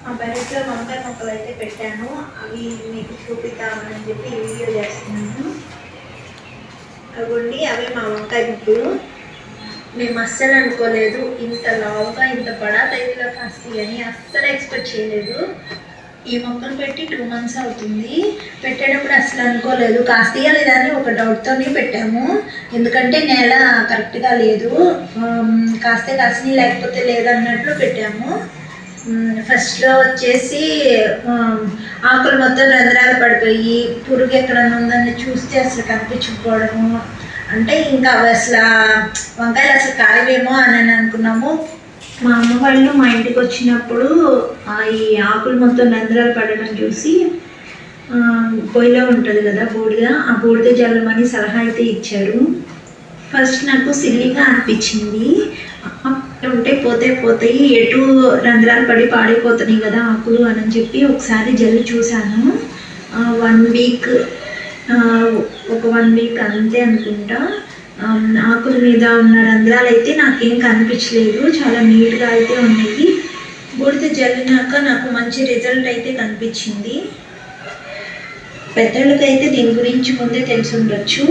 మా పెరట్లో వంకాయ మొక్కలు అయితే పెట్టాను. అవి మీకు చూపిద్దామని చెప్పి వీడియో చేస్తున్నాను. అవ్వండి, అవే మా వంకాయ మొక్కలు. మేము అస్సలు అనుకోలేదు ఇంత లావుగా ఇంత బడా సైజులో కాస్తాయి అని అస్సలు ఎక్స్పెక్ట్ చేయలేదు. ఈ మొక్కలు పెట్టి 2 months అవుతుంది. పెట్టేటప్పుడు అసలు అనుకోలేదు కాస్తాయా లేదా అని ఒక డౌట్తోనే పెట్టాము. ఎందుకంటే నేల కరెక్ట్గా లేదు, కాస్తే కాసిని లేకపోతే లేదన్నట్లు పెట్టాము. ఫస్ట్లో వచ్చేసి ఆకులు మొత్తం రంధ్రాలు పడిపోయి పురుగు ఎక్కడన్నా ఉందని చూస్తే అసలు కనిపించకపోవడము. అంటే ఇంకా అవి అసలు వంకాయలు అసలు కాయవేమో అని అనుకున్నాము. మా అమ్మ వాళ్ళు మా ఇంటికి వచ్చినప్పుడు ఈ ఆకులు మొత్తం రంధ్రాలు పడడం చూసి పొయ్యిలో ఉంటుంది కదా బూడిద, ఆ బూడిద జల్లమని సలహా అయితే ఇచ్చారు. ఫస్ట్ నాకు సిల్లీగా అనిపించింది. ఉంటే పోతాయి ఎటు రంధ్రాలు పడి పాడైపోతున్నాయి కదా ఆకులు అని చెప్పి ఒకసారి జల్లి చూశాను. 1 week ఒక 1 week అంతే అనుకుంటా. ఆకుల మీద ఉన్న రంధ్రాలు అయితే నాకేం కనిపించలేదు, చాలా నీట్గా అయితే ఉన్నాయి. బూడిద జల్లినాక నాకు మంచి రిజల్ట్ అయితే కనిపించింది. పెద్దోళ్ళకైతే దీని గురించి ముందే తెలిసి ఉండొచ్చు.